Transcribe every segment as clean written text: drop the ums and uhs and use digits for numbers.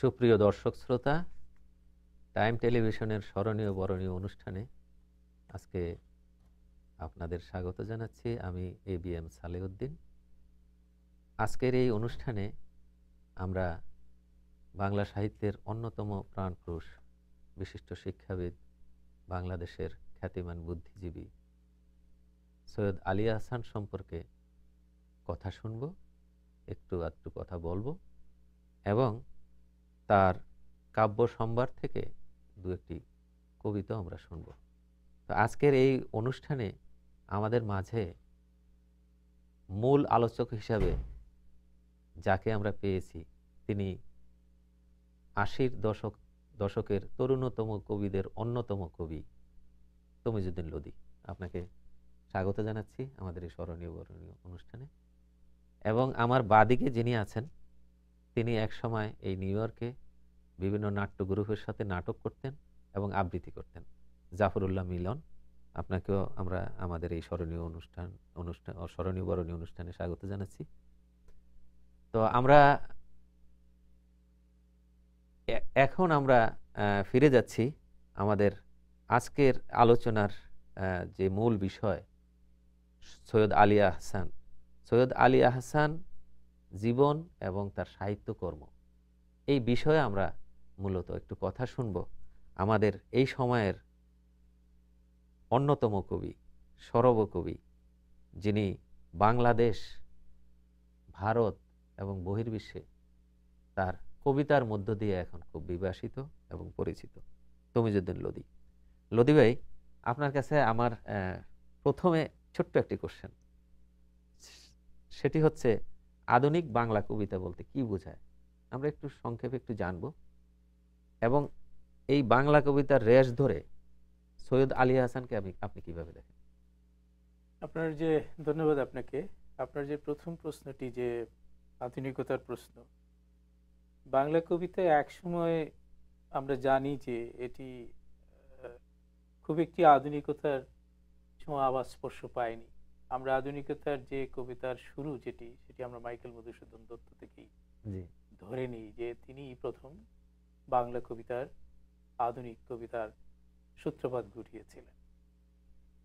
সুপ্রিয় দর্শক শ্রোতা, টাইম টেলিভিশনের স্মরণীয় বরণীয় অনুষ্ঠানে আজকে আপনাদের স্বাগত জানাচ্ছি। আমি ABM সালেউদ্দিন। আজকের এই অনুষ্ঠানে আমরা বাংলা সাহিত্যের অন্যতম প্রাণপুরুষ, বিশিষ্ট শিক্ষাবিদ, বাংলাদেশের খ্যাতিমান বুদ্ধিজীবী সৈয়দ আলী আহসান সম্পর্কে কথা শুনব, একটু আধটু কথা বলবো এবং তার কাব্য সম্ভার থেকে দু একটি কবিতা আমরা শুনব। তো আজকের এই অনুষ্ঠানে আমাদের মাঝে মূল আলোচক হিসাবে যাকে আমরা পেয়েছি, তিনি ৮০ দশকের তরুণতম কবিদের অন্যতম কবি তমিজউদ্দিন লোদী। আপনাকে স্বাগত জানাচ্ছি আমাদের এই স্মরণীয় বরণীয় অনুষ্ঠানে। এবং আমার বাদিকে যিনি আছেন, তিনি একসময় এই নিউ ইয়র্কে বিভিন্ন নাট্য গ্রুপের সাথে নাটক করতেন এবং আবৃত্তি করতেন, জাফরুল্লাহ মিলন। আপনাকেও আমরা আমাদের এই স্মরণীয় বরণীয় অনুষ্ঠানে স্বাগত জানাচ্ছি। তো আমরা এখন ফিরে যাচ্ছি আমাদের আজকের আলোচনার যে মূল বিষয়, সৈয়দ আলী আহসান। সৈয়দ আলী আহসান জীবন এবং তার সাহিত্যকর্ম, এই বিষয়ে আমরা মূলত একটু কথা শুনব। আমাদের এই সময়ের অন্যতম কবি, সর্বকবি, যিনি বাংলাদেশ, ভারত এবং বহির্বিশ্বে তার কবিতার মধ্য দিয়ে এখন খুব বিভাসিত এবং পরিচিত, তমিজউদ্দিন লোদী। লোদী ভাই, আপনার কাছে আমার প্রথমে ছোট্ট একটি কোশ্চেন, সেটি হচ্ছে আধুনিক বাংলা কবিতা বলতে কি বোঝায়? আমরা একটু সংক্ষেপে একটু জানব, এবং এই বাংলা কবিতার রেশ ধরে সৈয়দ আলী আহসানকে আপনি কিভাবে দেখেন? আপনার যে ধন্যবাদ আপনাকে। আপনার যে প্রথম প্রশ্নটি, যে আধুনিকতার প্রশ্ন, বাংলা কবিতায় একসময় আমরা জানি যে এটি খুব একটি আধুনিকতার ছোঁয়া বা স্পর্শ পায়নি। আমরা আধুনিকতার যে কবিতার শুরু সেটি আমরা মাইকেল মধুসূদন দত্ত থেকেই ধরে নিই যে তিনি প্রথম বাংলা কবিতার, আধুনিক কবিতার সূত্রপাত ঘটিয়েছিলেন।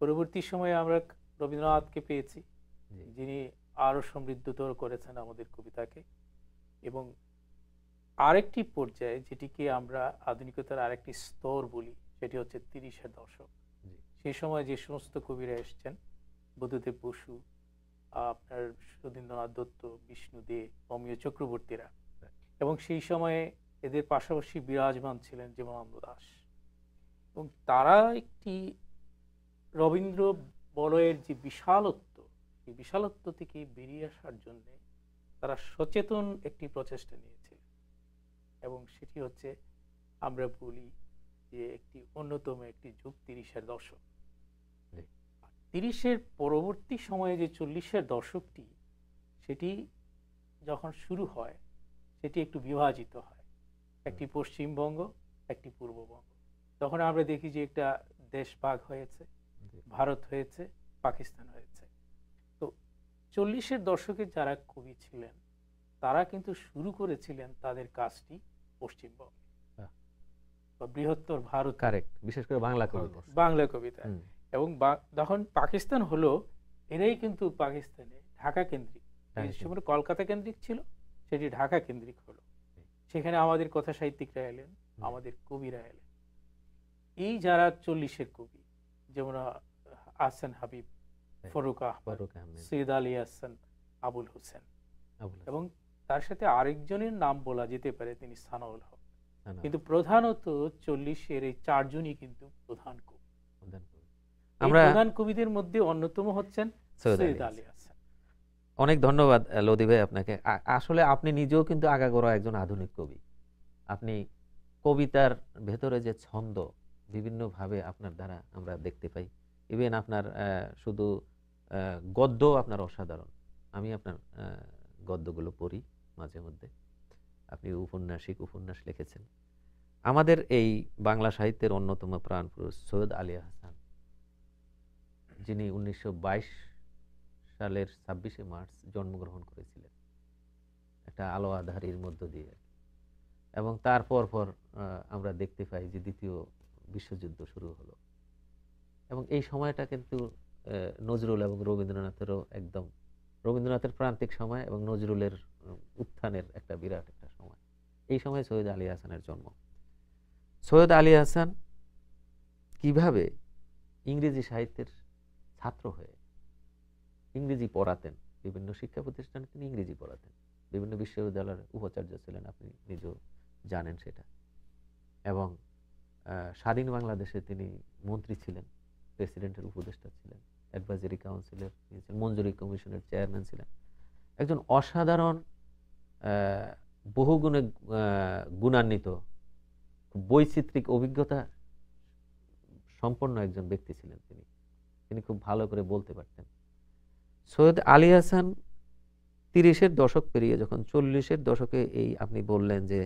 পরবর্তী সময়ে আমরা রবীন্দ্রনাথকে পেয়েছি, যিনি আরো সমৃদ্ধতর করেছেন আমাদের কবিতাকে। এবং আরেকটি পর্যায়ে, যেটিকে আমরা আধুনিকতার আরেকটি স্তর বলি, সেটি হচ্ছে ৩০-এর দশক। সেই সময় যে সমস্ত কবিরা এসছেন, বুদ্ধদেব বসু, আপনার সুধীন্দ্রনাথ দত্ত, বিষ্ণু দে, অমিয় চক্রবর্তীরা, এবং সেই সময়ে এদের পাশাপাশি বিরাজমান ছিলেন জীবনানন্দ দাশ। এবং তারা একটি রবীন্দ্র বলয়ের যে বিশালত্ব, সেই বিশালত্ব থেকে বেরিয়ে আসার জন্য তারা সচেতন একটি প্রচেষ্টা নিয়েছিলেন। এবং সেটি হচ্ছে, আমরা বলি যে একটি অন্যতম একটি যুগ ৩০-এর দশক। ৩০-এর পরবর্তী সময়ে যে ৪০-এর দশকটি, সেটি যখন শুরু হয়, সেটি একটু বিভাজিত হয়, একটি পশ্চিমবঙ্গ, একটি পূর্ববঙ্গ। তখন আমরা দেখি যে একটা দেশ ভাগ হয়েছে, ভারত হয়েছে, পাকিস্তান হয়েছে। তো ৪০-এর দশকে যারা কবি ছিলেন, তারা কিন্তু শুরু করেছিলেন তাদের কাজটি পশ্চিমবঙ্গে বা বৃহত্তর ভারত, বিশেষ করে বাংলা কবিতা। এবং যখন পাকিস্তান হলো, এরাই কিন্তু পাকিস্তানে ঢাকা কেন্দ্রিক, কলকাতা কেন্দ্রিক ছিল, সেটি ঢাকা কেন্দ্রিক হলো। সেখানে আমাদের কথা সাহিত্যিকরা এলেন, আমাদের কবিরা এলেন। এই যারা ৪০-এর কবি, যেমন আহসান হাবিব, ফরুক আহমদ, সৈয়দ আলী আহসান, আবুল হোসেন, এবং তার সাথে আরেকজনের নাম বলা যেতে পারে, তিনি সানাউল হক। কিন্তু প্রধানত ৪০-এর এই চারজনই কিন্তু প্রধান কবি। প্রধান কবিদের মধ্যে অন্যতম হচ্ছেন সৈয়দ আলী আহসান। অনেক ধন্যবাদ লোদী ভাই আপনাকে। আসলে আপনি নিজেও কিন্তু আগাগোড়া একজন আধুনিক কবি। আপনি কবিতার ভেতরে যে ছন্দ, বিভিন্নভাবে আপনার দ্বারা আমরা দেখতে পাই। ইভেন আপনার শুধু গদ্য আপনার অসাধারণ। আমি আপনার গদ্যগুলো পড়ি মাঝে মধ্যে। আপনি উপন্যাস লিখেছেন। আমাদের এই বাংলা সাহিত্যের অন্যতম প্রাণপুরুষ সৈয়দ আলী আহসান, যিনি 1922 সালের 26শে মার্চ জন্মগ্রহণ করেছিলেন, একটা আলো আঁধারির মধ্য দিয়ে। এবং তারপর আমরা দেখতে পাই যে দ্বিতীয় বিশ্বযুদ্ধ শুরু হলো, এবং এই সময়টা কিন্তু নজরুল এবং রবীন্দ্রনাথেরও একদম, রবীন্দ্রনাথের প্রান্তিক সময় এবং নজরুলের উত্থানের একটা বিরাট একটা সময়। এই সময় সৈয়দ আলী হাসানের জন্ম। সৈয়দ আলী হাসান কিভাবে ইংরেজি সাহিত্যের ছাত্র হয়ে ইংরেজি পড়াতেন, বিভিন্ন শিক্ষা প্রতিষ্ঠানে তিনি ইংরেজি পড়াতেন, বিভিন্ন বিশ্ববিদ্যালয়ের উপাচার্য ছিলেন, আপনি নিজেও জানেন সেটা। এবং স্বাধীন বাংলাদেশে তিনি মন্ত্রী ছিলেন, প্রেসিডেন্টের উপদেষ্টা ছিলেন, অ্যাডভাইজারি কাউন্সিলের মঞ্জুরি কমিশনের চেয়ারম্যান ছিলেন। একজন অসাধারণ বহুগুণে গুণান্বিত, বৈচিত্রিক অভিজ্ঞতা সম্পন্ন একজন ব্যক্তি ছিলেন তিনি। তিনি খুব ভালো করে বলতে পারতেন। সৈয়দ আলী হাসান 30-এর দশক পেরিয়ে যখন 40-এর দশকে, এই আপনি বললেন যে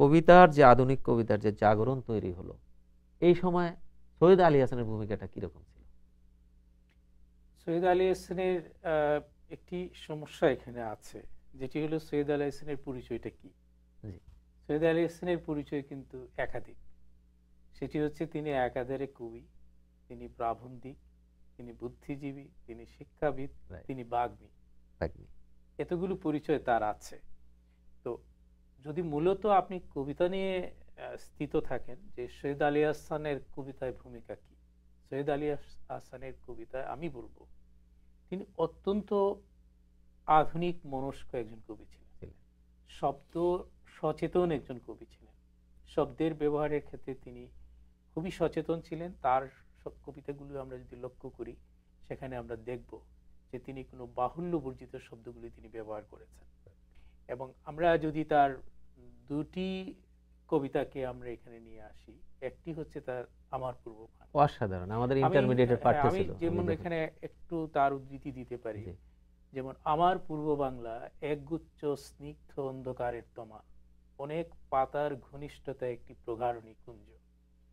কবিতার যে আধুনিক কবিতার যে জাগরণ তৈরি হলো, এই সময় সৈয়দ আলী হাসানের ভূমিকাটা কিরকম ছিল? সৈয়দ আলী হাসানের একটি সমস্যা এখানে আছে, যেটি হলো সৈয়দ আলী হাসানের পরিচয়টা কি। সৈয়দ আলী হাসানের পরিচয় কিন্তু একাধিক। সেটি হচ্ছে তিনি একাধারে কবি, তিনি প্রাবন্ধিক, তিনি বুদ্ধিজীবী, তিনি শিক্ষাবিদ, তিনি বাগ্মী। এতগুলো পরিচয় তার আছে। তো যদি মূলত আপনি কবিতা নিয়ে স্থিত থাকেন যে সৈয়দ আলী হাসানের কবিতায় ভূমিকা কি, সৈয়দ আলী হাসানের কবিতায় আমি বলবো তিনি অত্যন্ত আধুনিক মনস্ক একজন কবি ছিলেন, শব্দ সচেতন একজন কবি ছিলেন। শব্দের ব্যবহারের ক্ষেত্রে তিনি খুবই সচেতন ছিলেন। তার সব কবিতাগুলো আমরা যদি লক্ষ্য করি, সেখানে আমরা দেখব যে তিনি কোনো বাহুল্য বর্জিত শব্দগুলি তিনি ব্যবহার করেছেন। এবং আমরা যদি তার দুটি কবিতাকে আমরা এখানে নিয়ে আসি, একটি হচ্ছে তার আমার পূর্ব বাংলা, অসাধারণ, আমাদের ইন্টারমিডিয়েটের পাঠ্য ছিল। আমি যেমন এখানে একটু তার উদ্ধৃতি দিতে পারি, যেমন আমার পূর্ব বাংলা একগুচ্ছ স্নিগ্ধ অন্ধকারের তমা, অনেক পাতার ঘনিষ্ঠতা একটি প্রগাঢ় নিকুঞ্জ।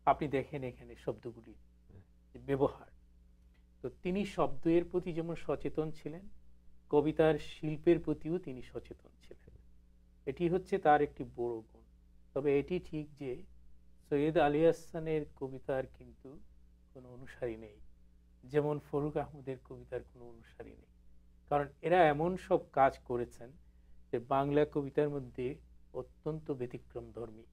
আপনি দেখেন এখানে শব্দগুলি ব্যবহার। তো তিনি শব্দের প্রতি যেমন সচেতন ছিলেন, কবিতার শিল্পের প্রতিও তিনি সচেতন ছিলেন। এটি হচ্ছে তার একটি বড় গুণ। তবে এটি ঠিক যে সৈয়দ আলী হাসানের কবিতার কিন্তু কোনো অনুসারী নেই, যেমন ফরুক আহমদের কবিতার কোনো অনুসারী নেই। কারণ এরা এমন সব কাজ করেছেন যে বাংলা কবিতার মধ্যে অত্যন্ত ব্যতিক্রম ধর্মী,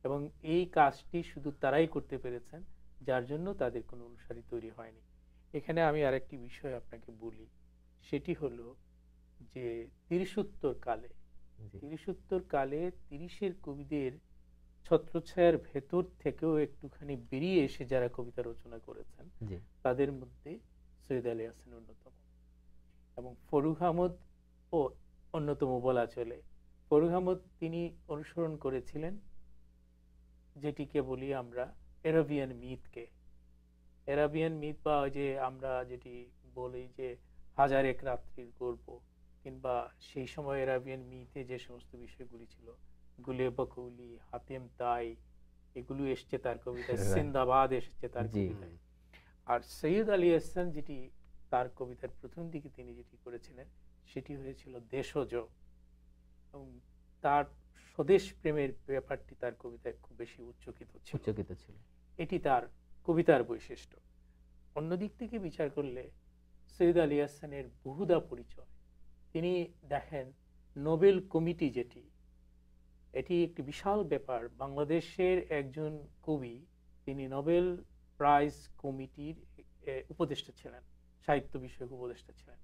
এবং এই কাজটি শুধু তারাই করতে পেরেছেন, যার জন্য তাদের কোনো অনুসারী তৈরি হয়নি। এখানে আমি আরেকটি বিষয় আপনাকে বলি, সেটি হলো যে তিরিশোত্তর কালে 30-এর কবিদের ছত্রছায়ার ভেতর থেকেও একটুখানি বেরিয়ে এসে যারা কবিতা রচনা করেছেন, তাদের মধ্যে সৈয়দ আলী হাসান অন্যতম, এবং ফরুক আহমদ ও অন্যতম বলা চলে। ফরুক আহমদ তিনি অনুসরণ করেছিলেন যেটিকে বলি আমরা এরাবিয়ান মিথকে। এরাবিয়ান মিথ বা যে আমরা যেটি বলি যে হাজার এক রাত্রির গল্প, কিংবা সেই সময় এরাবিয়ান মিথে যে সমস্ত বিষয়গুলি ছিল, গুলে বকুলি, হাতেম তাই, এগুলো এসছে তার কবিতায়, সিন্দাবাদ এসেছে তার কবিতায়। আর সৈয়দ আলী হাসান যেটি তার কবিতার প্রথম দিকে তিনি যেটি করেছিলেন, সেটি হয়েছিল দেশজ, এবং তার স্বদেশ প্রেমের ব্যাপারটি তার কবিতায় খুব বেশি উচ্চকিত ছিল। এটি তার কবিতার বৈশিষ্ট্য। অন্যদিক থেকে বিচার করলে সৈয়দ আলী হাসানের বহুদা পরিচয়। তিনি দেখেন নোবেল কমিটি, যেটি এটি একটি বিশাল ব্যাপার। বাংলাদেশের একজন কবি, তিনি নোবেল প্রাইজ কমিটির উপদেষ্টা ছিলেন, সাহিত্য বিষয়ক উপদেষ্টা ছিলেন।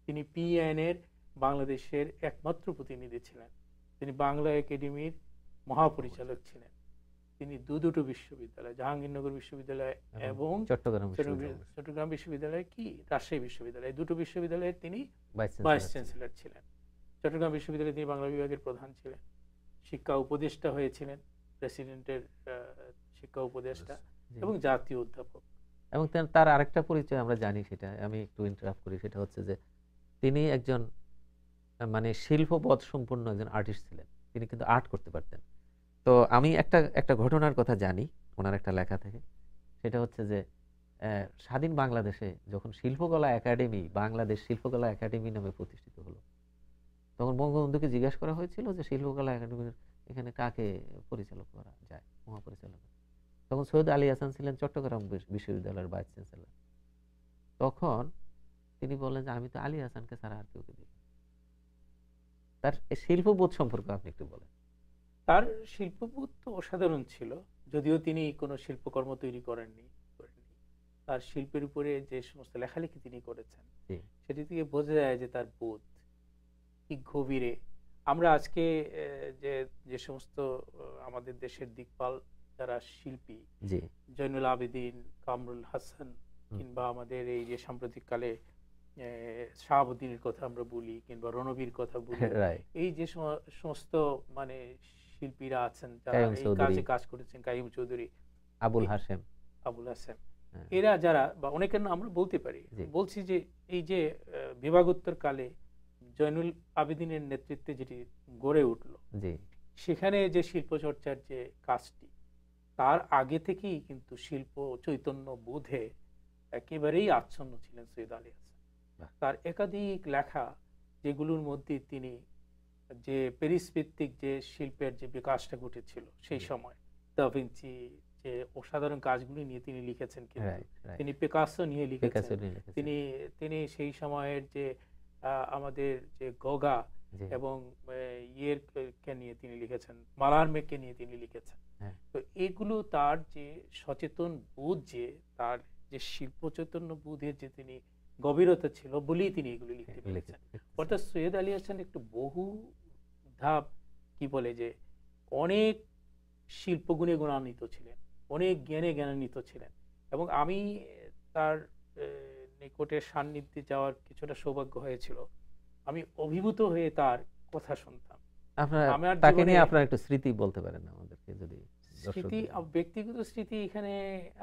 তিনি পিএন-এর বাংলাদেশের একমাত্র প্রতিনিধি ছিলেন। তিনি বাংলা একাডেমির মহাপরিচালক ছিলেন। তিনি দুটো বিশ্ববিদ্যালয়, জাহাঙ্গীরনগর বিশ্ববিদ্যালয় এবং চট্টগ্রাম বিশ্ববিদ্যালয় কি রাজশাহী বিশ্ববিদ্যালয়, দুটো বিশ্ববিদ্যালয়ের তিনি ভাইস চ্যান্সেলর ছিলেন। চট্টগ্রাম বিশ্ববিদ্যালয়ে তিনি বাংলা বিভাগের প্রধান ছিলেন, শিক্ষা উপদেষ্টা হয়েছিলেন, প্রেসিডেন্টের শিক্ষা উপদেষ্টা এবং জাতীয় অধ্যাপক। এবং তার আরেকটা পরিচয় আমরা জানি, সেটা আমি একটু ইন্টারাপ্ট করি, সেটা হচ্ছে যে তিনি একজন মানে শিল্পবোধ সম্পন্ন একজন আর্টিস্ট ছিলেন। তিনি কিন্তু আর্ট করতে পারতেন। তো আমি একটা ঘটনার কথা জানি ওনার একটা লেখা থেকে, সেটা হচ্ছে যে স্বাধীন বাংলাদেশে যখন শিল্পকলা একাডেমি, বাংলাদেশ শিল্পকলা একাডেমি নামে প্রতিষ্ঠিত হলো, তখন বঙ্গবন্ধুকে জিজ্ঞাসা করা হয়েছিল যে শিল্পকলা একাডেমির এখানে কাকে পরিচালক করা যায়, মহাপরিচালক। তখন সৈয়দ আলী হাসান ছিলেন চট্টগ্রাম বিশ্ববিদ্যালয়ের ভাইস চ্যান্সেলর। তখন তিনি বললেন যে আমি তো আলী হাসানকে ছাড়া আর কেউকে দেখি না। তার এই শিল্পবোধ সম্পর্কে আপনি একটু বলেন। তার শিল্পবোধ তো অসাধারণ ছিল, যদিও তিনি কোনো শিল্পকর্ম তৈরি করেননি। তার শিল্পের উপরে যে সমস্ত লেখালেখি তিনি করেছেন, জি, সেটি থেকে বোঝা যায় যে তার বোধ কি গভীরে। আমরা আজকে যে যে সমস্ত আমাদের দেশের দিকপাল যারা শিল্পী, জি, জয়নুল আবেদিন, কামরুল হাসান, হুম, কিংবা আমাদের এই যে সাম্প্রতিক কালে শাহাবুদ্দিনের কথা আমরা বলি, কিংবা রণবীর কথা বলি, রাইট, এই যে সমস্ত মানে শিল্পীরা আছেন যারা কাইয়ুম এই চৌধুরী, কাজে কাজ করেছেন, কাইয়ুম চৌধুরী, আবুল এই হাশেম, আবুল হাসেম, হ্যাঁ, এরা যারা, বা অনেকের নাম আমরা বলতে পারি, জি, বলছি যে এই যে বিভাগোত্তর কালে জয়নুল আবেদিনের নেতৃত্বে যেটি গড়ে উঠলো, জি, সেখানে যে শিল্পচর্চার যে কাজটি, তার আগে থেকেই কিন্তু শিল্প চৈতন্য বোধে একেবারেই আচ্ছন্ন ছিলেন সৈয়দ আলী হাসান। বাহ, তার একাধিক লেখা, যেগুলোর মধ্যে তিনি যে প্যারিস ভিত্তিক যে শিল্পের যে বিকাশটা ঘটেছিল সেই জি, সময়, দা ভিঞ্চি, যে অসাধারণ কাজগুলি নিয়ে তিনি লিখেছেন, কিন্তু রাইট, রাইট, তিনি পিকাসো নিয়ে লিখেছেন, পিকাসো নিয়ে লিখেছেন, তিনি তিনি সেই সময়ের যে আমাদের যে গগা জি, এবং ইয়ের কে নিয়ে তিনি লিখেছেন, মালারমেকে নিয়ে তিনি লিখেছেন। হ্যাঁ, তো এগুলো তার যে সচেতন বোধ, যে তার যে শিল্প চৈতন্য বোধের যে তিনি গভীরতা ছিল বলেই তিনি এগুলো লিখতে পেরেছেন। লিখেছেন, অর্থাৎ সৈয়দ আলী হাসান একটু বহু ধাপ, কি বলে যে, অনেক শিল্পগুণে গুণান্বিত ছিলেন, অনেক জ্ঞানে জ্ঞানান্বিত ছিলেন। এবং আমি তার নিকটের সান্নিধ্যে যাওয়ার কিছুটা সৌভাগ্য হয়েছিল। আমি অভিভূত হয়ে তার কথা শুনতাম। আপনার আমার তাকে জীবনে নিয়ে আপনার একটু স্মৃতি বলতে পারেন আমাদেরকে, যদি স্মৃতি, দর্শকদের। ব্যক্তিগত স্মৃতি এখানে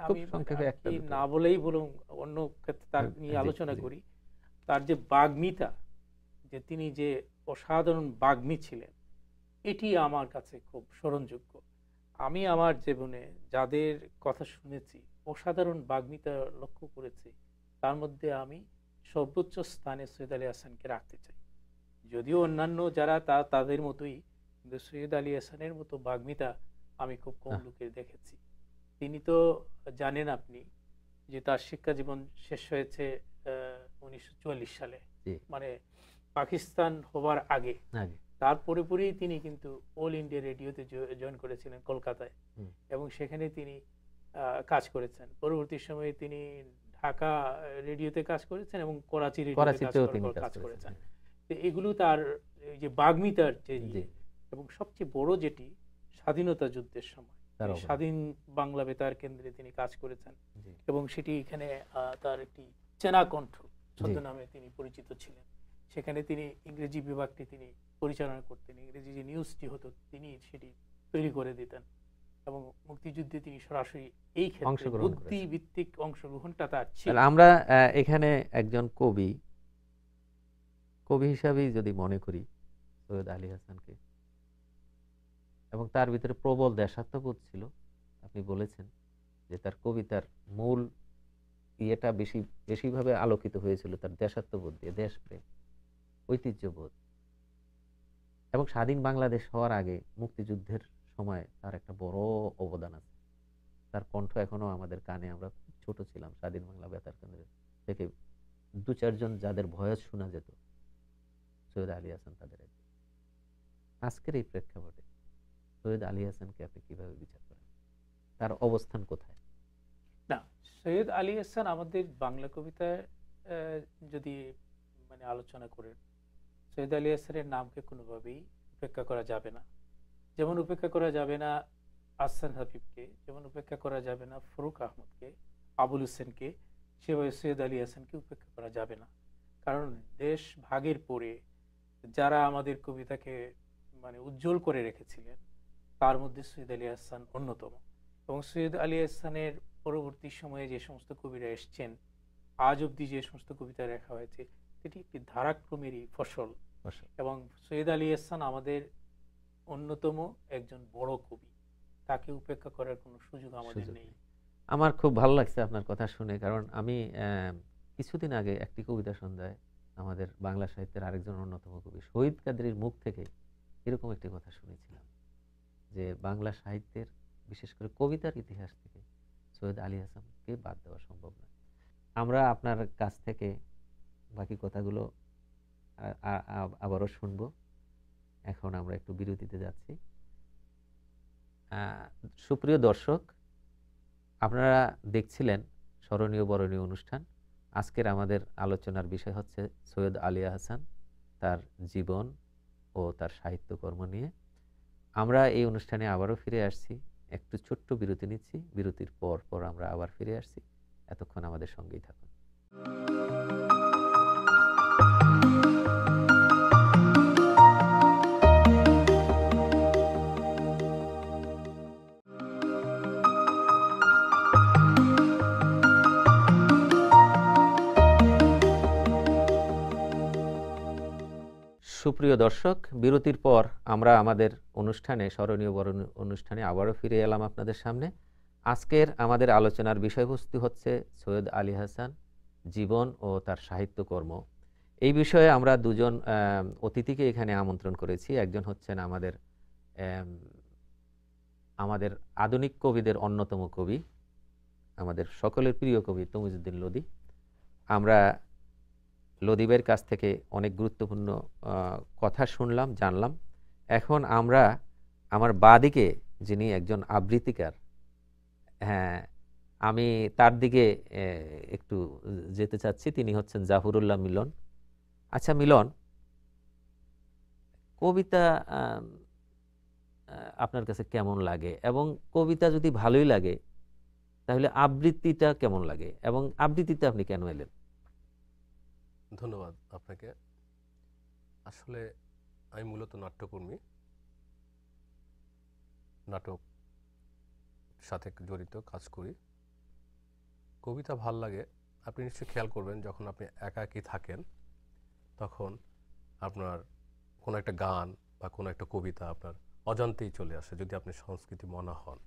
খুব আমি সংক্ষেপে আর একটা কি দুটো। না বলেই বলুন, অন্য ক্ষেত্রে তার নিয়ে জি, আলোচনা জি, করি। তার যে বাগ্মিতা, যে তিনি যে অসাধারণ বাগ্মী ছিলেন, এটি আমার কাছে খুব স্মরণযোগ্য। আমি আমার জীবনে যাদের কথা শুনেছি, অসাধারণ বাগ্মিতা লক্ষ্য করেছি, তার মধ্যে আমি সর্বোচ্চ স্থানে সৈয়দ আলী হাসানকে রাখতে চাই। যদিও অন্যান্য যারা তাদের মতোই, কিন্তু সৈয়দ আলী হাসানের মতো বাগ্মিতা আমি খুব কম আহ, লোকের দেখেছি। তিনি তো জানেন আপনি যে তার শিক্ষা জীবন শেষ হয়েছে 1944 সালে, জি, মানে পাকিস্তান হবার আগে। আগে, তারপরে পরেই তিনি কিন্তু অল ইন্ডিয়া রেডিওতে জয়েন করেছিলেন কলকাতায়, হুম, এবং সেখানে তিনি কাজ করেছেন। পরবর্তী সময়ে তিনি ঢাকা রেডিওতে কাজ করেছেন এবং করাচি রেডিওতে করাচিতেও তিনি কাজ কাজ করেছেন, করেছেন। তো এগুলো তার এই যে বাগ্মিতার যে জি, এবং সবচেয়ে বড় যেটি, স্বাধীনতা যুদ্ধের সময় তার এই অবদান, স্বাধীন বাংলা বেতার কেন্দ্রে তিনি কাজ করেছেন, জি, এবং সেটি এখানে তার একটি চেনা কণ্ঠ জি, ছদ্মনামে তিনি পরিচিত ছিলেন। সেখানে তিনি ইংরেজি বিভাগটি তিনি পরিচালনা করতেন, ইংরেজি যে নিউজটি হতো তিনি সেটি তৈরি করে দিতেন, এবং মুক্তিযুদ্ধে তিনি সরাসরি এই ক্ষেত্রে অংশগ্রহণ বুদ্ধি করেছেন। ভিত্তিক অংশগ্রহণটা তার ছিল। তাহলে আমরা এখানে একজন কবি, কবি হিসাবেই যদি মনে করি সৈয়দ আলী হাসানকে, এবং তার ভিতরে প্রবল দেশাত্মবোধ ছিল। আপনি বলেছেন যে তার কবিতার মূল ইয়েটা বেশিভাবে আলোকিত হয়েছিল তার দেশাত্মবোধ দিয়ে, দেশপ্রেম, ঐতিহ্যবোধ, এবং স্বাধীন বাংলাদেশ হওয়ার আগে মুক্তিযুদ্ধের সময় তার একটা বড় অবদান আছে। তার কণ্ঠ এখনো আমাদের কানে, আমরা খুব ছোট ছিলাম, স্বাধীন বাংলা বেতার কেন্দ্রে থেকে দু চারজন যাদের ভয়েস শোনা যেত, সৈয়দ আলী হাসান তাদের একজন। আজকের এই প্রেক্ষাপটে সৈয়দ আলী হাসানকে আপনি কিভাবে বিচার করেন, তার অবস্থান কোথায়? না, সৈয়দ আলী হাসান আমাদের বাংলা কবিতায় যদি মানে আলোচনা করেন, সৈয়দ আলী হাসানের নামকে কোনোভাবেই উপেক্ষা করা যাবে না। যেমন উপেক্ষা করা যাবে না আহসান হাবিবকে, যেমন উপেক্ষা করা যাবে না ফরুক আহমদকে, আবুল হোসেনকে, সেভাবে সৈয়দ আলী হাসানকে উপেক্ষা করা যাবে না। কারণ দেশ ভাগের পরে যারা আমাদের কবিতাকে মানে উজ্জ্বল করে রেখেছিলেন, তার মধ্যে সৈয়দ আলী হাসান অন্যতম। এবং সৈয়দ আলী হাসানের পরবর্তী সময়ে যে সমস্ত কবিরা এসছেন, আজ অব্দি যে সমস্ত কবিতা লেখা হয়েছে, সেটি একটি ধারাক্রমেরই ফসল। এবং সৈয়দ আলী হাসান আমাদের অন্যতম একজন বড় কবি, তাকে উপেক্ষা করার কোনো সুযোগ আমাদের নেই। আমার খুব ভালো লাগছে আপনার কথা শুনে, কারণ আমি কিছুদিন আগে একটি কবিতা সন্ধ্যায় আমাদের বাংলা সাহিত্যের আরেকজন অন্যতম কবি শহীদ কাদরীর মুখ থেকে এরকম একটি কথা শুনেছিলাম যে বাংলা সাহিত্যের বিশেষ করে কবিতার ইতিহাস থেকে সৈয়দ আলী হাসানকে বাদ দেওয়া সম্ভব নয়। আমরা আপনার কাছ থেকে বাকি কথাগুলো আবারও শুনবো। এখন আমরা একটু বিরতিতে যাচ্ছি। সুপ্রিয় দর্শক, আপনারা দেখছিলেন স্মরণীয় বরণীয় অনুষ্ঠান। আজকের আমাদের আলোচনার বিষয় হচ্ছে সৈয়দ আলী হাসান, তার জীবন ও তার সাহিত্যকর্ম নিয়ে। আমরা এই অনুষ্ঠানে আবারও ফিরে আসছি। একটু ছোট্ট বিরতি নিচ্ছি, বিরতির পর আমরা আবার ফিরে আসছি। এতক্ষণ আমাদের সঙ্গেই থাকুন। সুপ্রিয় দর্শক, বিরতির পর আমরা আমাদের অনুষ্ঠানে স্মরণীয় বরণীয় অনুষ্ঠানে আবারও ফিরে এলাম আপনাদের সামনে। আজকের আমাদের আলোচনার বিষয়বস্তু হচ্ছে সৈয়দ আলী হাসান, জীবন ও তার সাহিত্যকর্ম। এই বিষয়ে আমরা দুজন অতিথিকে এখানে আমন্ত্রণ করেছি। একজন হচ্ছেন আমাদের আধুনিক কবিদের অন্যতম কবি, আমাদের সকলের প্রিয় কবি তমিজউদ্দিন লোদী। আমরা লদিবের কাছ থেকে অনেক গুরুত্বপূর্ণ কথা শুনলাম, জানলাম। এখন আমরা আমার বাদিকে যিনি একজন আবৃত্তিকার, হ্যাঁ, আমি তার দিকে একটু যেতে চাচ্ছি। তিনি হচ্ছেন জাফরুল্লাহ মিলন। আচ্ছা মিলন, কবিতা আপনার কাছে কেমন লাগে, এবং কবিতা যদি ভালোই লাগে তাহলে আবৃত্তিটা কেমন লাগে, এবং আবৃত্তিতে আপনি কেন এলেন? ধন্যবাদ আপনাকে। আসলে আমি মূলত নাট্যকর্মী, নাটক সাথে জড়িত কাজ করি। কবিতা ভাল লাগে। আপনি নিশ্চয়ই খেয়াল করবেন, যখন আপনি একাকী থাকেন তখন আপনার কোনো একটা গান বা কোনো একটা কবিতা আপনার অজান্তেই চলে আসে, যদি আপনি সংস্কৃতি মনা হন।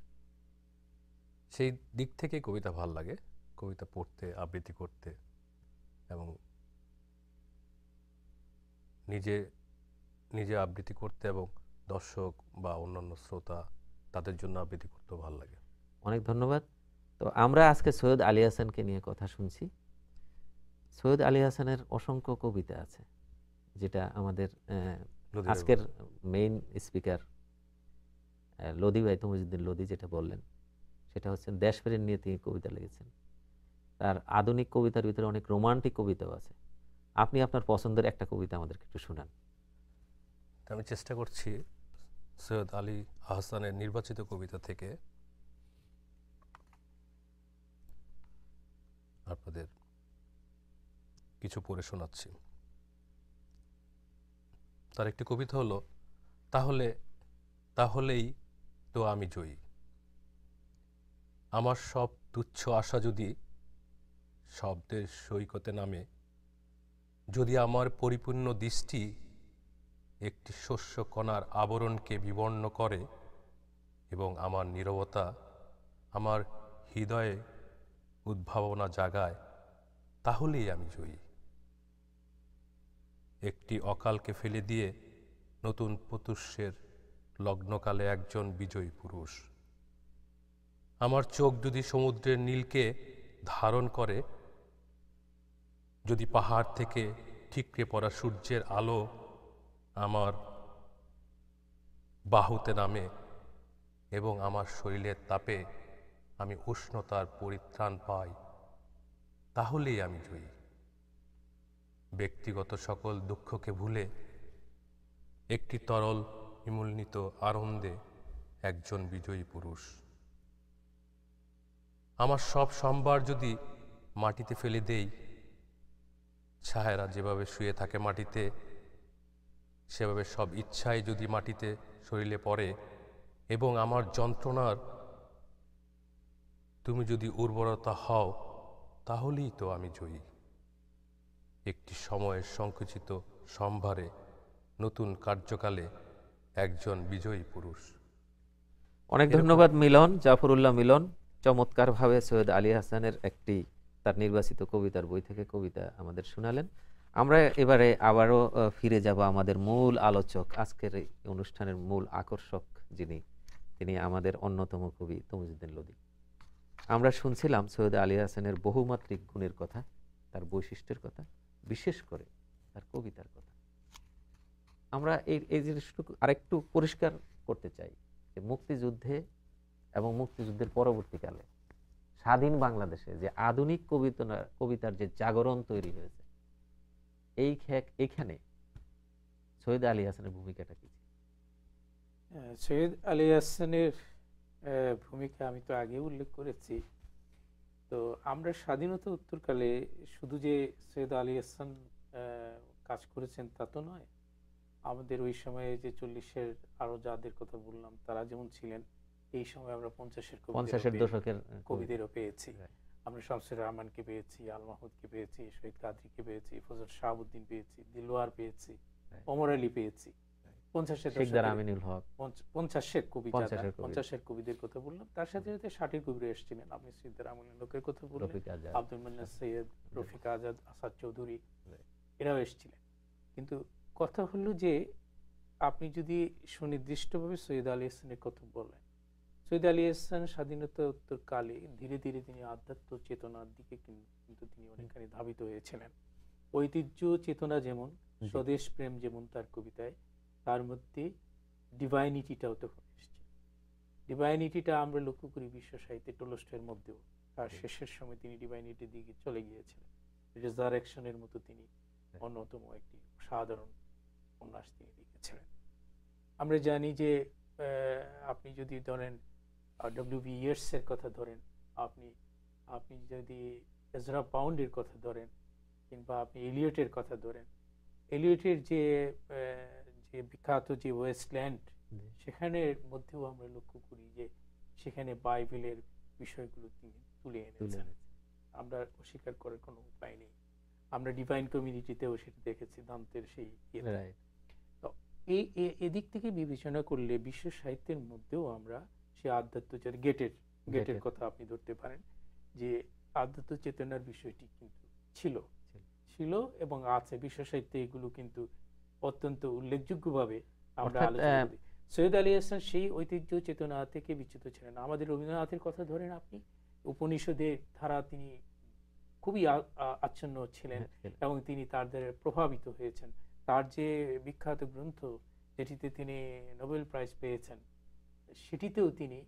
সেই দিক থেকেই কবিতা ভাল লাগে, কবিতা পড়তে, আবৃত্তি করতে, এবং নিজে নিজে আবৃত্তি করতে, এবং দর্শক বা অন্যান্য শ্রোতা তাদের জন্য আবৃত্তি করতেও ভালো লাগে। অনেক ধন্যবাদ। তো আমরা আজকে সৈয়দ আলী হাসানকে নিয়ে কথা শুনছি। সৈয়দ আলী হাসানের অসংখ্য কবিতা আছে, যেটা আমাদের আজকের মেইন স্পিকার লোদী ভাই তমিজউদ্দিন লোদী যেটা বললেন, সেটা হচ্ছে দেশপ্রেম নিয়ে তিনি কবিতা লিখেছেন। তার আধুনিক কবিতার ভিতরে অনেক রোমান্টিক কবিতাও আছে। আপনি আপনার পছন্দের একটা কবিতা আমাদেরকে একটু শোনান। আমি চেষ্টা করছি সৈয়দ আলী আহসানের নির্বাচিত কবিতা থেকে আপনাদের কিছু পড়ে শোনাচ্ছি। তার একটি কবিতা হলো, তাহলেই তো আমি জয়ী। আমার সব তুচ্ছ আশা যদি শব্দের সৈকতে নামে, যদি আমার পরিপূর্ণ দৃষ্টি একটি শস্য কণার আবরণকে বিবর্ণ করে, এবং আমার নীরবতা আমার হৃদয়ে উদ্ভাবনা জাগায়, তাহলেই আমি জয়ী। একটি অকালকে ফেলে দিয়ে নতুন প্রত্যুষের লগ্নকালে একজন বিজয়ী পুরুষ। আমার চোখ যদি সমুদ্রের নীলকে ধারণ করে, যদি পাহাড় থেকে ঠিকরে পড়া সূর্যের আলো আমার বাহুতে নামে, এবং আমার শরীরের তাপে আমি উষ্ণতার পরিত্রাণ পাই, তাহলেই আমি জয়ী। ব্যক্তিগত সকল দুঃখকে ভুলে একটি তরল হিমুল্লিত আনন্দে একজন বিজয়ী পুরুষ। আমার সব সম্ভার যদি মাটিতে ফেলে দেই, ছায়ারা যেভাবে শুয়ে থাকে মাটিতে, সেভাবে সব ইচ্ছাই যদি মাটিতে শরীরে পড়ে, এবং আমার যন্ত্রণার তুমি যদি উর্বরতা হও, তাহলেই তো আমি জয়ী। একটি সময়ের সংকুচিত সম্ভারে নতুন কার্যকালে একজন বিজয়ী পুরুষ। অনেক ধন্যবাদ মিলন, জাফরুল্লাহ মিলন। চমৎকারভাবে সৈয়দ আলী হাসানের একটি তার নির্বাচিত কবিতার বই থেকে কবিতা আমাদের শোনালেন। আমরা এবারে আবারও ফিরে যাব আমাদের মূল আলোচক, আজকের এই অনুষ্ঠানের মূল আকর্ষক যিনি তিনি আমাদের অন্যতম কবি তমিজউদ্দিন লোদী। আমরা শুনছিলাম সৈয়দ আলী হাসানের বহুমাত্রিক গুণের কথা, তার বৈশিষ্ট্যের কথা, বিশেষ করে তার কবিতার কথা। আমরা এই জিনিসটুকু আরেকটু পরিষ্কার করতে চাই যে মুক্তিযুদ্ধে এবং মুক্তিযুদ্ধের পরবর্তীকালে স্বাধীন বাংলাদেশে যে আধুনিক কবিতার যে জাগরণ তৈরি হয়েছে, এইখানে সৈয়দ আলী হাসানের ভূমিকাটা কি? সৈয়দ আলী হাসানের ভূমিকা আমি তো আগে উল্লেখ করেছি। তো আমরা স্বাধীনতা উত্তরকালে শুধু যে সৈয়দ আলী হাসান কাজ করেছেন তা তো নয়, আমাদের ওই সময়ে যে 40-এর আরো যাদের কথা বললাম তারা যেমন ছিলেন, এই সময় আমরা 50-এর দশকের কবিদেরও পেয়েছি। আমরা শামসুর রহমানকে পেয়েছি, আল মাহমুদকে পেয়েছি, শহীদ কাদরীকে পেয়েছি, ফজল শাহাবুদ্দিন পেয়েছি, দিলওয়ার পেয়েছি, ওমর আলী পেয়েছি। 50-এর কবিদের কথা বললাম, তার সাথে সাথে 60-এর কবিরা এসেছিলেন। আপনি সিদ্দার আমিনুল হকের কথা বললেন, আব্দুল মান্নান সৈয়দ, রফিক আজাদ, আসাদ চৌধুরী, এরাও এসেছিলেন। কিন্তু কথা হলো যে আপনি যদি সুনির্দিষ্টভাবে সৈয়দ আলী হাসানের কথা বলেন, সৈয়দ আলী হাসান স্বাধীনতা উত্তর কালে ধীরে ধীরে তিনি আধ্যাত্ম চেতনার দিকে কিন্তু তিনি অনেকখানি ধাবিত হয়েছিলেন। ঐতিহ্য চেতনা যেমন, স্বদেশ প্রেম যেমন তার কবিতায়, তার মধ্যে ডিভাইনিটিটাও তখন এসছে। ডিভাইনিটিটা আমরা লক্ষ্য করি বিশ্ব সাহিত্যে টলস্টয়ের মধ্যেও, তার শেষের সময় তিনি ডিভাইনিটির দিকে চলে গিয়েছিলেন। রেজারেকশনের মতো তিনি অন্যতম একটি সাধারণ উপন্যাস তিনি লিখেছিলেন। আমরা জানি যে আপনি যদি ধরেন ডব্লিউ.বি. ইয়েটসের কথা ধরেন, আপনি যদি এজরা পাউন্ডের কথা ধরেন, কিংবা আপনি এলিয়টের কথা ধরেন, এলিয়টের যে বিখ্যাত যে ওয়েস্টল্যান্ড, সেখানের মধ্যেও আমরা লক্ষ্য করি যে সেখানে বাইবেলের বিষয়গুলো তিনি তুলে এনেছেন। আমরা অস্বীকার করার কোনো উপায় নেই। আমরা ডিভাইন কমিউনিটিতেও সেটা দেখেছি, দান্তের সেই তো এদিক থেকে বিবেচনা করলে বিশ্ব সাহিত্যের মধ্যেও আমরা সে আধ্যাত্ম গেটের কথা আপনি ধরতে পারেন, যে আধ্যাত্ম চেতনার বিষয়টি কিন্তু ছিল এবং আছে বিশ্ব সাহিত্যে। এগুলো কিন্তু অত্যন্ত উল্লেখযোগ্যভাবে আমরা আলোচনা করি। সৈয়দ আলী হাসান সেই ঐতিহ্য চেতনা থেকে বিচ্যুত ছিলেন। আমাদের রবীন্দ্রনাথের কথা ধরেন আপনি, উপনিষদের ধারা তিনি খুবই আচ্ছন্ন ছিলেন এবং তিনি তার দ্বারা প্রভাবিত হয়েছেন। তার যে বিখ্যাত গ্রন্থ যেটিতে তিনি নোবেল প্রাইজ পেয়েছেন, সেটিতেও তিনি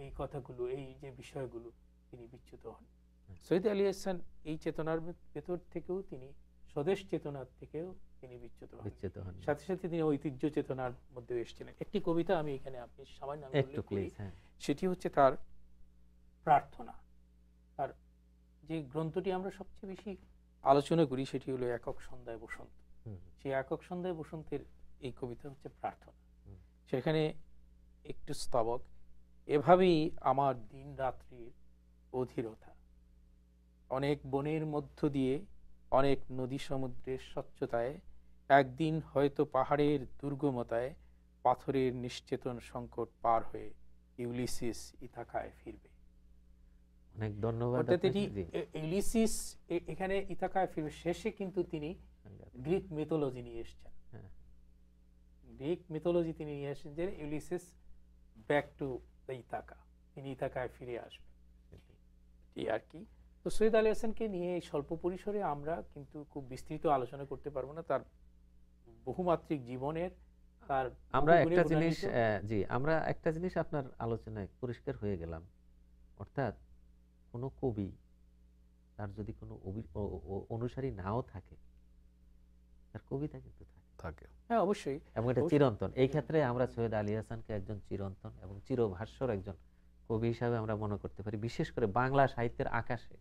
এই কথাগুলো, এই যে বিষয়গুলো, তিনি বিচ্যুত হন। সৈয়দ আলী হাসান এই চেতনার ভেতর থেকেও তিনি স্বদেশ চেতনার থেকেও তিনি বিচ্যুত হন, সাথে সাথে তিনি ঐতিহ্য চেতনার মধ্যে এসেছিলেন। একটি কবিতা আমি এখানে আপনি সামান্য উল্লেখ করি, সেটি হচ্ছে তার প্রার্থনা। তার যে গ্রন্থটি আমরা সবচেয়ে বেশি আলোচনা করি সেটি হলো একক সন্ধ্যায় বসন্ত। সেই একক সন্ধ্যায় বসন্তের এই কবিতা হচ্ছে প্রার্থনা। সেখানে একটু স্তবক, এভাবেই আমার দিন রাত্রির অধীরতা, অনেক বনের মধ্য দিয়ে, অনেক নদী সমুদ্রের স্বচ্ছতায়, একদিন হয়তো পাহাড়ের দুর্গমতায়, পাথরের নিশ্চেতন সংকট পার হয়ে ইউলিসিস ইথাকায় ফিরবে। অনেক ধন্যবাদ। ইউলিসিস এখানে ইথাকায় ফিরবে, শেষে কিন্তু তিনি গ্রিক মিথোলজি নিয়ে এসেছেন। গ্রিক মিথোলজি তিনি নিয়ে এসেছেন যে Ulysses back to the Ithaca, তিনি ইথাকায় ফিরে আসবেন, এই আর কি। তো সৈয়দ আলী হাসানকে নিয়ে এই স্বল্প পরিসরে আমরা কিন্তু খুব বিস্তৃত আলোচনা করতে পারবো না। তার বহুমাত্রিক জীবনের, তার আমরা একটা জিনিস আপনার আলোচনায় পরিষ্কার হয়ে গেলাম, অর্থাৎ কোনো কবি তার যদি কোনো অনুসারী নাও থাকে, তার কবিতা কিন্তু থাকে। হ্যাঁ, অবশ্যই, এবং এটা চিরন্তন। এই ক্ষেত্রে আমরা সৈয়দ আলী হাসানকে একজন চিরন্তন এবং চিরভাস্বর একজন কবি হিসাবে আমরা মনে করতে পারি। বিশেষ করে বাংলা সাহিত্যের আকাশে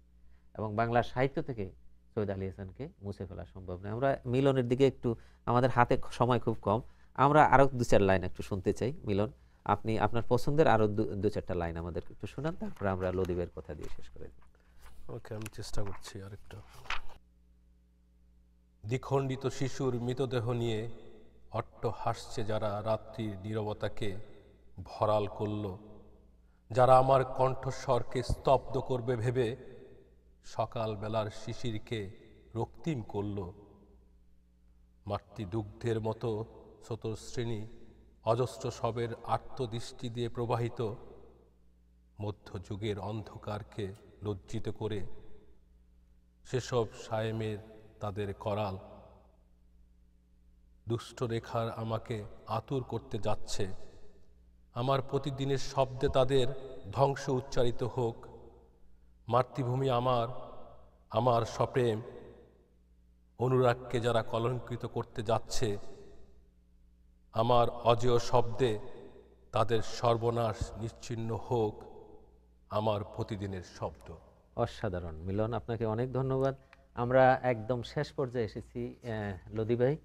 এবং বাংলা সাহিত্য থেকে সৈয়দ আলী হাসানকে মুছে ফেলা সম্ভব নয়। আমরা মিলনের দিকে একটু, আমাদের হাতে সময় খুব কম, আমরা আরো 2-4 লাইন একটু শুনতে চাই। মিলন, আপনি আপনার পছন্দের আরো 2-4টা লাইন আমাদের একটু শোনান, তারপরে আমরা লদিবের কথা দিয়ে শেষ করে দিই। ওকে, আমি চেষ্টা করছি আরেকটা। দ্বিখণ্ডিত শিশুর মৃতদেহ নিয়ে অট্ট হাসছে যারা রাত্রির নীরবতাকে ভরাল করল, যারা আমার কণ্ঠস্বরকে স্তব্ধ করবে ভেবে সকালবেলার শিশিরকে রক্তিম করল। মাতৃদুগ্ধের মতো স্রোতশ্রেণী অজস্র শবের আর্তদৃষ্টি দিয়ে প্রবাহিত মধ্যযুগের অন্ধকারকে লজ্জিত করে সেসব সায়েমের তাদের করাল দুষ্ট রেখার আমাকে আতুর করতে যাচ্ছে। আমার প্রতিদিনের শব্দে তাদের ধ্বংস উচ্চারিত হোক। মাতৃভূমি আমার, আমার সপ্রেম অনুরাগকে যারা কলঙ্কিত করতে যাচ্ছে, আমার অজেয় শব্দে তাদের সর্বনাশ নিশ্চিহ্ন হোক আমার প্রতিদিনের শব্দ। অসাধারণ মিলন, আপনাকে অনেক ধন্যবাদ। আমরা একদম শেষ পর্যায়ে এসেছি লদি ভাই।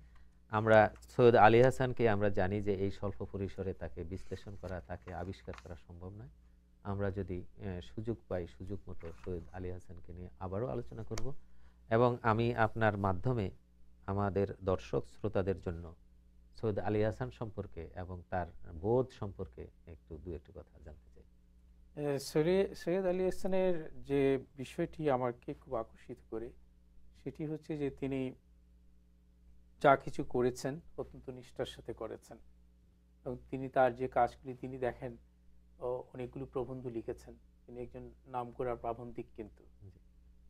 আমরা সৈয়দ আলী হাসানকে আমরা জানি যে এই স্বল্প পরিসরে তাকে বিশ্লেষণ করা, তাকে আবিষ্কার করা সম্ভব নয়। আমরা যদি সুযোগ পাই, সুযোগ মতো সৈয়দ আলী হাসানকে নিয়ে আবারও আলোচনা করব, এবং আমি আপনার মাধ্যমে আমাদের দর্শক শ্রোতাদের জন্য সৈয়দ আলী হাসান সম্পর্কে এবং তার বোধ সম্পর্কে দু একটু কথা জানতে চাই। সৈয়দ আলী হাসানের যে বিষয়টি আমাকে খুব আকর্ষিত করে সেটি হচ্ছে যে তিনি যা কিছু করেছেন অত্যন্ত নিষ্ঠার সাথে করেছেন, এবং তিনি তার যে কাজগুলি তিনি দেখেন, অনেকগুলো প্রবন্ধ লিখেছেন। তিনি একজন নামকরা প্রাবন্ধিক কিন্তু,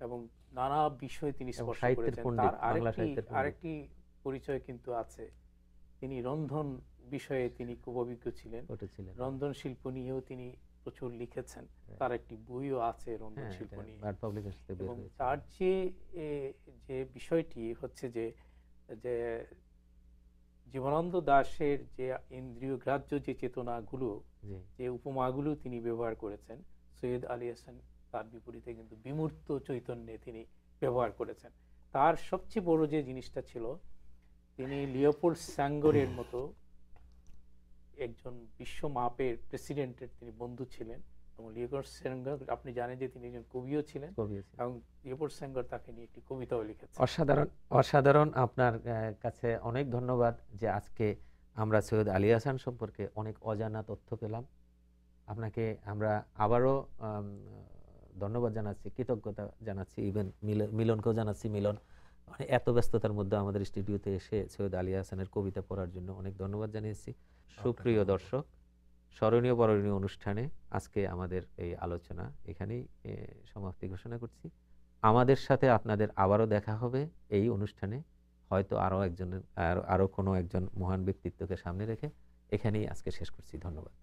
এবং নানা বিষয় তিনি স্পর্শ করেছেন। তার আরেকটি পরিচয় কিন্তু আছে, তিনি রন্ধন বিষয়ে তিনি খুব অভিজ্ঞ ছিলেন। রন্ধন শিল্প নিয়েও তিনি প্রচুর লিখেছেন, তার একটি বইও আছে রন্ধন শিল্প নিয়ে। এবং তার যে বিষয়টি হচ্ছে যে জীবনানন্দ দাশের যে ইন্দ্রিয় গ্রাহ্য যে চেতনাগুলো, যে উপমাগুলো তিনি ব্যবহার করেছেন, সৈয়দ আলী হাসান তার বিপরীতে কিন্তু বিমূর্ত চৈতন্যে তিনি ব্যবহার করেছেন। তার সবচেয়ে বড় যে জিনিসটা ছিল, তিনি লিওপোল্ড স্যাঙ্গরের মতো একজন বিশ্ব মাপের প্রেসিডেন্টের তিনি বন্ধু ছিলেন। এবং লিওপোল্ড স্যাঙ্গর, আপনি জানেন যে তিনি একজন কবিও ছিলেন, এবং লিওপোল্ড স্যাঙ্গর তাকে নিয়ে একটি কবিতাও লিখেছেন। অসাধারণ, অসাধারণ। আপনার কাছে অনেক ধন্যবাদ যে আজকে আমরা সৈয়দ আলী হাসান সম্পর্কে অনেক অজানা তথ্য পেলাম। আপনাকে আমরা আবারও ধন্যবাদ জানাচ্ছি, কৃতজ্ঞতা জানাচ্ছি, ইভেন মিলনকেও জানাচ্ছি। মিলন মানে এত ব্যস্ততার মধ্যে আমাদের স্টুডিওতে এসে সৈয়দ আলী হাসানের কবিতা পড়ার জন্য অনেক ধন্যবাদ জানিয়েছি। সুপ্রিয় দর্শক, স্মরণীয় বরণীয় অনুষ্ঠানে আজকে আমাদের এই আলোচনা এখানেই সমাপ্তি ঘোষণা করছি। আমাদের সাথে আপনাদের আবারও দেখা হবে এই অনুষ্ঠানে, হয়তো আরো কোনো একজন মহান ব্যক্তিত্বকে সামনে রেখে। এখানেই আজকে শেষ করছি। ধন্যবাদ।